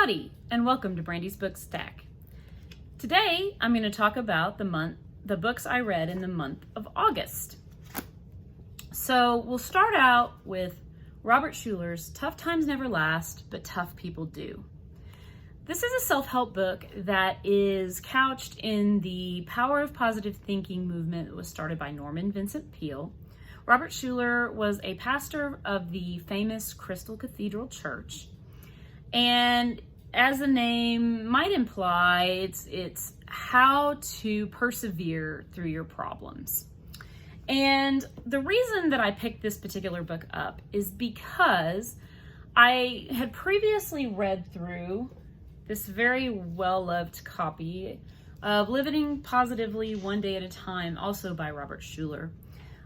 Howdy, and welcome to Brandi's Book Stack. Today, I'm going to talk about the books I read in the month of August. So we'll start out with Robert Schuller's Tough Times Never Last, But Tough People Do. This is a self-help book that is couched in the power of positive thinking movement that was started by Norman Vincent Peale. Robert Schuller was a pastor of the famous Crystal Cathedral Church. And as the name might imply, it's how to persevere through your problems. And the reason that I picked this particular book up is because I had previously read through this very well-loved copy of Living Positively One Day at a Time, also by Robert Schuller.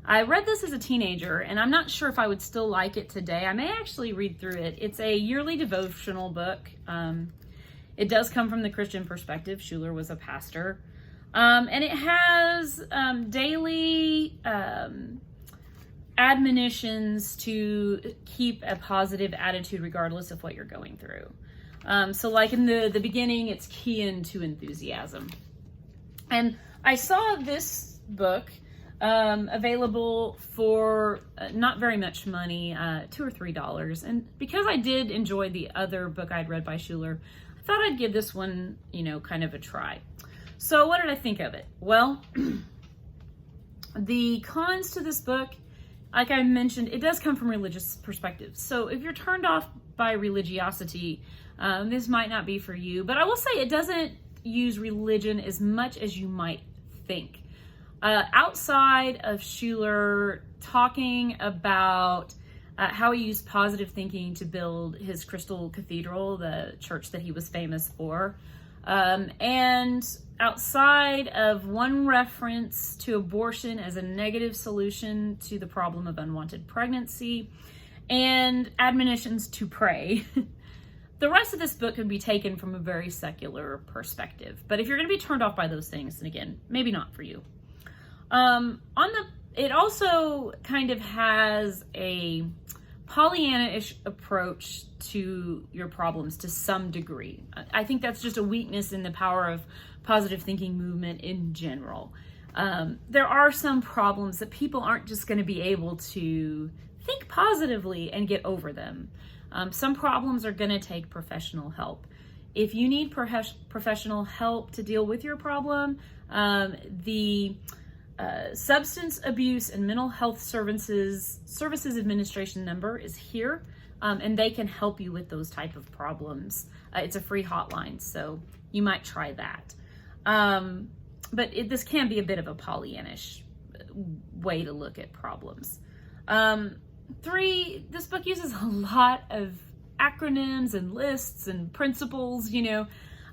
I read this as a teenager, and I'm not sure if I would still like it today. I may actually read through it. It's a yearly devotional book. It does come from the Christian perspective. Schuller was a pastor. And it has daily admonitions to keep a positive attitude regardless of what you're going through. So like in the beginning, it's key into enthusiasm. And I saw this book available for not very much money, $2 or $3. And because I did enjoy the other book I'd read by Schuller, I thought I'd give this one, kind of a try. So what did I think of it? Well, the cons to this book, like I mentioned, it does come from religious perspectives. So if you're turned off by religiosity, this might not be for you. But I will say it doesn't use religion as much as you might think. Outside of Schuller talking about how he used positive thinking to build his Crystal Cathedral, the church that he was famous for, and outside of one reference to abortion as a negative solution to the problem of unwanted pregnancy, and admonitions to pray, the rest of this book could be taken from a very secular perspective. But if you're going to be turned off by those things, then again, maybe not for you. It also kind of has a Pollyanna-ish approach to your problems to some degree. I think that's just a weakness in the power of positive thinking movement in general. There are some problems that people aren't just going to be able to think positively and get over them. Some problems are going to take professional help. If you need professional help to deal with your problem, the Substance Abuse and Mental Health Services Administration number is here, and they can help you with those type of problems. It's a free hotline, so you might try that. But this can be a bit of a Pollyannish way to look at problems. 3, this book uses a lot of acronyms and lists and principles,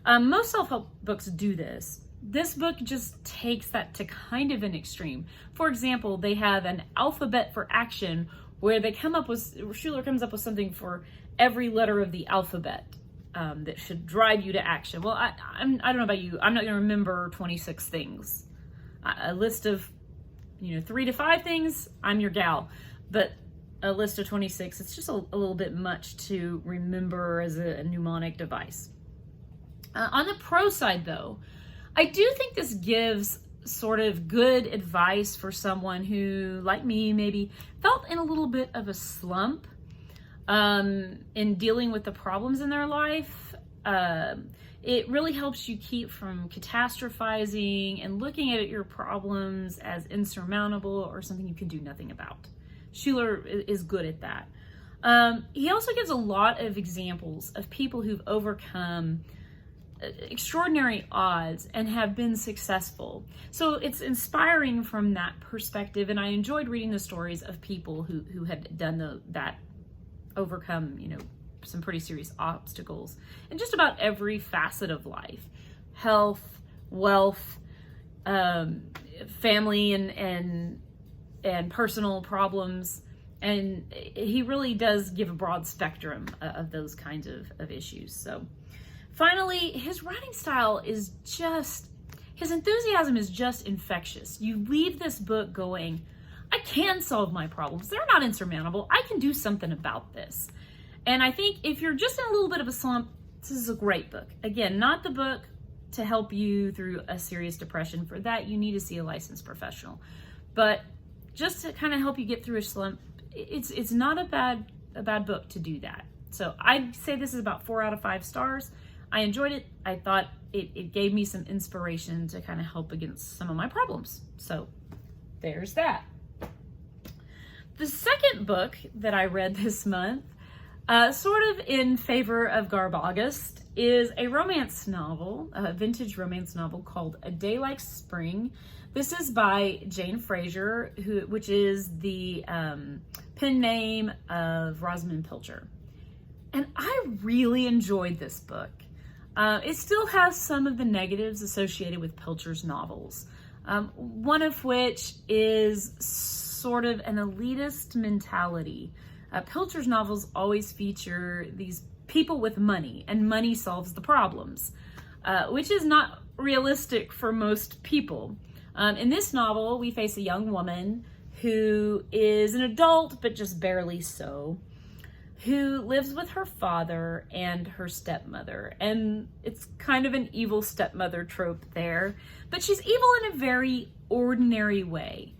Most self-help books do this. This book just takes that to kind of an extreme. For example, they have an alphabet for action where Schuller comes up with something for every letter of the alphabet that should drive you to action. Well, I don't know about you. I'm not going to remember 26 things. A list of, 3 to 5 things, I'm your gal. But a list of 26, it's just a little bit much to remember as a mnemonic device. On the pro side, though, I do think this gives sort of good advice for someone who, like me, maybe felt in a little bit of a slump in dealing with the problems in their life. It really helps you keep from catastrophizing and looking at your problems as insurmountable or something you can do nothing about. Schuller is good at that. He also gives a lot of examples of people who've overcome extraordinary odds and have been successful. So it's inspiring from that perspective, and I enjoyed reading the stories of people who had done that, overcome, some pretty serious obstacles in just about every facet of life: health, wealth, family, and personal problems. And he really does give a broad spectrum of those kinds of issues. So finally, his writing style is his enthusiasm is just infectious. You leave this book going, I can solve my problems. They're not insurmountable. I can do something about this. And I think if you're just in a little bit of a slump, This is a great book. Again, not the book to help you through a serious depression. For that, you need to see a licensed professional. But just to kind of help you get through a slump, it's not a bad book to do that. So I'd say this is about 4 out of 5 stars. I enjoyed it. I thought it gave me some inspiration to kind of help against some of my problems. So there's that. The second book that I read this month, sort of in favor of Garb August, is a romance novel, a vintage romance novel called A Day Like Spring. This is by Jane Fraser, which is the pen name of Rosamund Pilcher. And I really enjoyed this book. It still has some of the negatives associated with Pilcher's novels, one of which is sort of an elitist mentality. Pilcher's novels always feature these people with money, and money solves the problems, which is not realistic for most people. In this novel, we face a young woman who is an adult, but just barely so, who lives with her father and her stepmother. And it's kind of an evil stepmother trope there, but she's evil in a very ordinary way.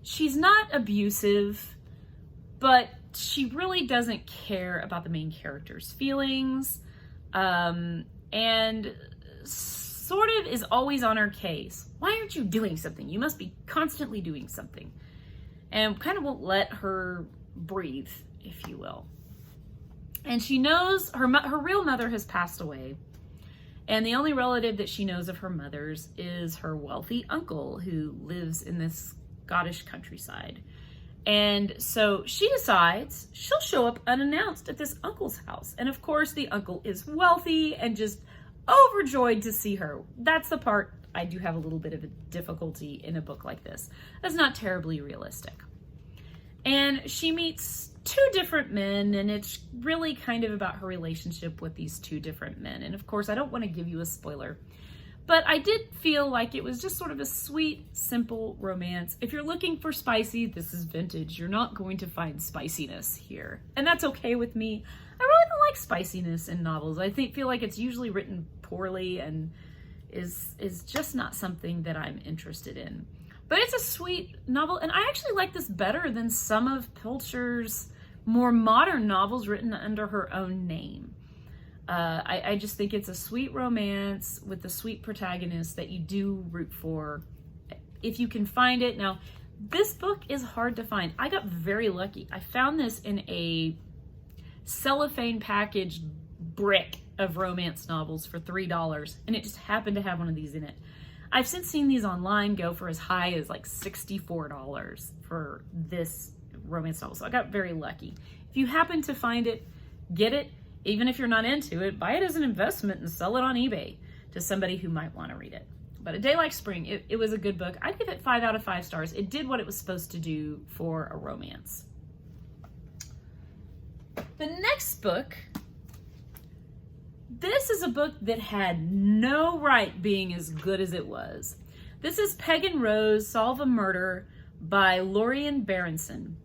She's not abusive, but she really doesn't care about the main character's feelings, and sort of is always on her case. Why aren't you doing something? You must be constantly doing something. And kind of won't let her breathe, if you will. And she knows her real mother has passed away. And the only relative that she knows of her mother's is her wealthy uncle who lives in this Scottish countryside. And so she decides she'll show up unannounced at this uncle's house. And of course, the uncle is wealthy and just overjoyed to see her. That's the part I do have a little bit of a difficulty in a book like this. That's not terribly realistic. And she meets 2 different men, and it's really kind of about her relationship with these 2 different men. And of course, I don't want to give you a spoiler, but I did feel like it was just sort of a sweet, simple romance. If you're looking for spicy, this is vintage. You're not going to find spiciness here. And that's okay with me. I really don't like spiciness in novels. I feel like it's usually written poorly and is just not something that I'm interested in. But it's a sweet novel, and I actually like this better than some of Pilcher's more modern novels written under her own name. I just think it's a sweet romance with a sweet protagonist that you do root for if you can find it. Now, this book is hard to find. I got very lucky. I found this in a cellophane packaged brick of romance novels for $3, and it just happened to have one of these in it. I've since seen these online go for as high as like $64 for this romance novel, so I got very lucky. If you happen to find it, get it. Even if you're not into it, buy it as an investment and sell it on eBay to somebody who might want to read it. But A Day Like Spring, it was a good book. I'd give it 5 out of 5 stars. It did what it was supposed to do for a romance. The next book, this is a book that had no right being as good as it was. This is Peg and Rose Solve a Murder by Lorian Berenson.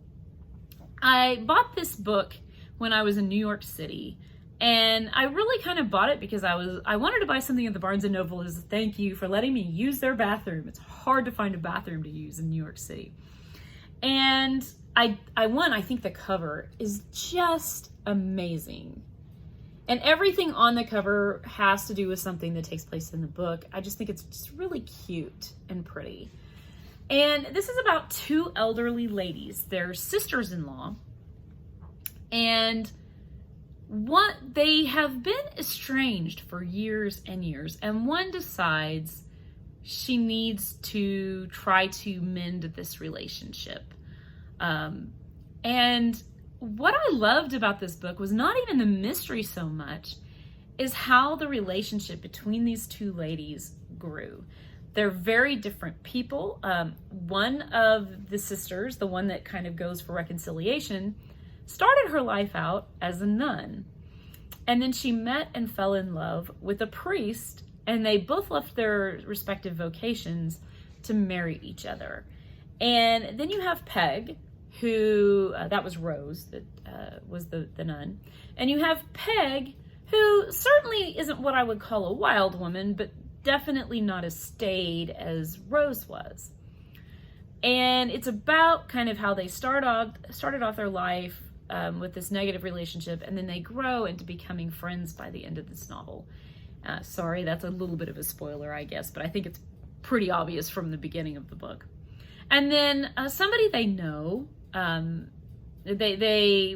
I bought this book when I was in New York City, and I really kind of bought it because I wanted to buy something at the Barnes & Noble as a thank you for letting me use their bathroom. It's hard to find a bathroom to use in New York City. And I think the cover is just amazing. And everything on the cover has to do with something that takes place in the book. I just think it's just really cute and pretty. And this is about 2 elderly ladies. They're sisters-in-law. And they have been estranged for years and years. And one decides she needs to try to mend this relationship. And what I loved about this book was not even the mystery so much, is how the relationship between these 2 ladies grew. They're very different people. One of the sisters, the one that kind of goes for reconciliation, started her life out as a nun. And then she met and fell in love with a priest, and they both left their respective vocations to marry each other. And then you have Peg, who, that was Rose, that was the nun. And you have Peg, who certainly isn't what I would call a wild woman, but definitely not as staid as Rose was. And it's about kind of how they started off their life with this negative relationship, and then they grow into becoming friends by the end of this novel. Sorry, that's a little bit of a spoiler, I guess, but I think it's pretty obvious from the beginning of the book. And then somebody they know,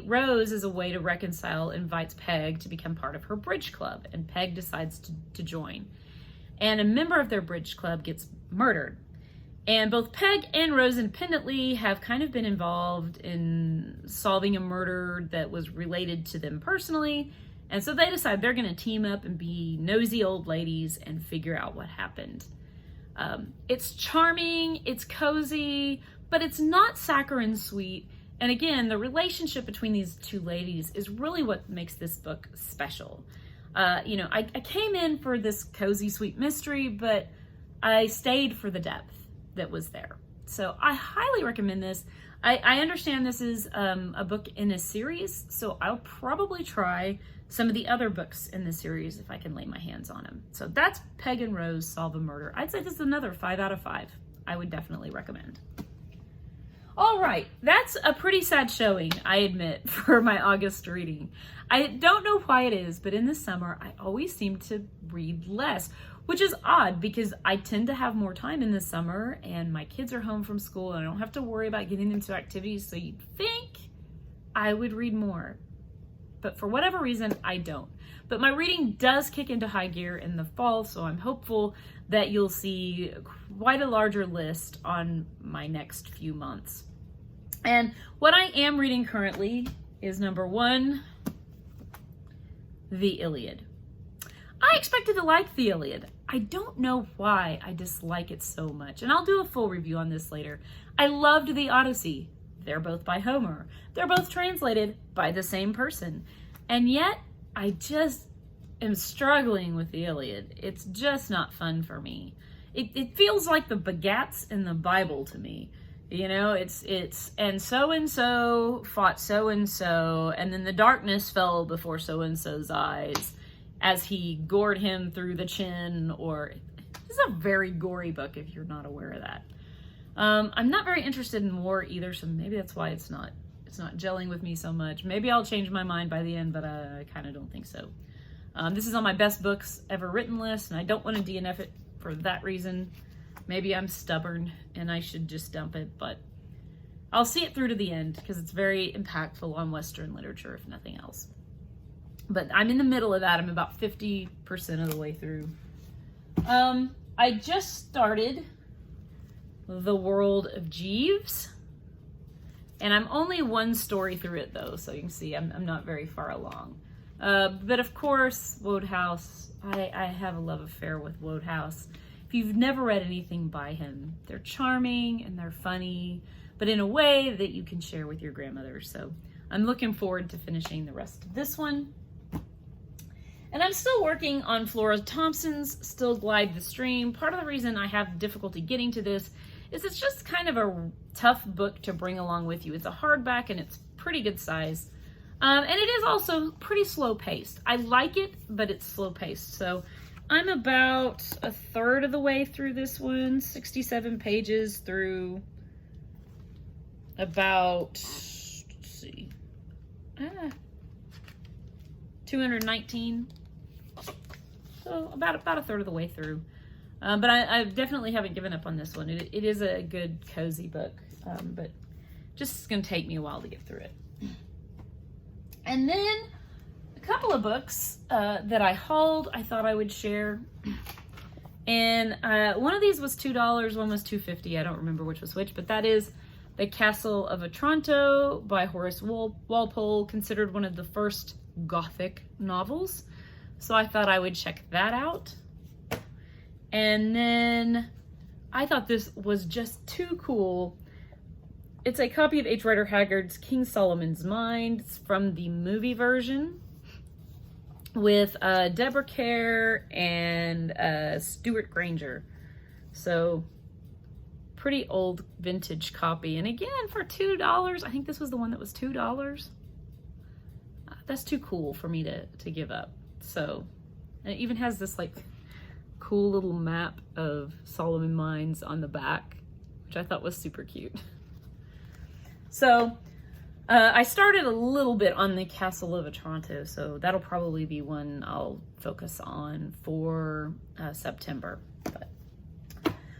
Rose, as a way to reconcile, invites Peg to become part of her bridge club, and Peg decides to join. And a member of their bridge club gets murdered. And both Peg and Rose independently have kind of been involved in solving a murder that was related to them personally. And so they decide they're going to team up and be nosy old ladies and figure out what happened. It's charming, it's cozy, but it's not saccharine sweet. And again, the relationship between these two ladies is really what makes this book special. I came in for this cozy, sweet mystery, but I stayed for the depth that was there. So I highly recommend this. I understand this is a book in a series, so I'll probably try some of the other books in the series if I can lay my hands on them. So that's Peg and Rose Solve a Murder. I'd say this is another 5 out of 5. I would definitely recommend. All right, that's a pretty sad showing, I admit, for my August reading. I don't know why it is, but in the summer, I always seem to read less, which is odd because I tend to have more time in the summer and my kids are home from school and I don't have to worry about getting into activities, so you'd think I would read more. But for whatever reason, I don't. But my reading does kick into high gear in the fall, so I'm hopeful that you'll see quite a larger list on my next few months. And what I am reading currently is number 1, The Iliad. I expected to like The Iliad. I don't know why I dislike it so much, and I'll do a full review on this later. I loved The Odyssey. They're both by Homer. They're both translated by the same person. And yet, I just am struggling with The Iliad. It's just not fun for me. It feels like the begats in the Bible to me. You know, it's and so fought so-and-so, and then the darkness fell before so-and-so's eyes as he gored him through the chin, or this is a very gory book if you're not aware of that. I'm not very interested in war either, so maybe that's why it's not gelling with me so much. Maybe I'll change my mind by the end, but I kind of don't think so. This is on my best books ever written list, and I don't want to DNF it for that reason. Maybe I'm stubborn and I should just dump it, but I'll see it through to the end because it's very impactful on Western literature, if nothing else. But I'm in the middle of that. I'm about 50% of the way through. I just started The World of Jeeves, and I'm only one story through it though, so you can see I'm not very far along. But of course, Wodehouse, I have a love affair with Wodehouse. If you've never read anything by him, they're charming and they're funny, but in a way that you can share with your grandmother. So I'm looking forward to finishing the rest of this one. And I'm still working on Flora Thompson's Still Glide the Stream. Part of the reason I have difficulty getting to this is it's just kind of a tough book to bring along with you. It's a hardback and it's pretty good size. And it is also pretty slow paced. I like it, but it's slow paced. So I'm about a third of the way through this one, 67 pages through about, let's see, 219. So about a third of the way through. But I definitely haven't given up on this one. It is a good, cozy book, but just going to take me a while to get through it. And then a couple of books that I hauled, I thought I would share. And one of these was $2, one was $2.50. I don't remember which was which, but that is The Castle of Otranto by Horace Walpole, considered one of the first Gothic novels. So I thought I would check that out. And then I thought this was just too cool. It's a copy of H. Rider Haggard's King Solomon's Mind. It's from the movie version with Deborah Kerr and Stuart Granger. So pretty old vintage copy. And again, for $2, I think this was the one that was $2. That's too cool for me to give up. So, and it even has this like cool little map of Solomon Mines on the back, which I thought was super cute. So I started a little bit on the Castle of Otranto, so that'll probably be one I'll focus on for September.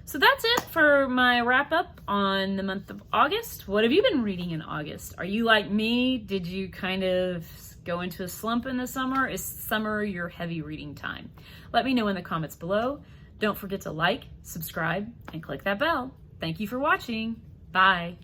So that's it for my wrap up on the month of August. What have you been reading in August? Are you like me? Did you kind of go into a slump in the summer? Is summer your heavy reading time? Let me know in the comments below. Don't forget to like, subscribe, and click that bell. Thank you for watching. Bye.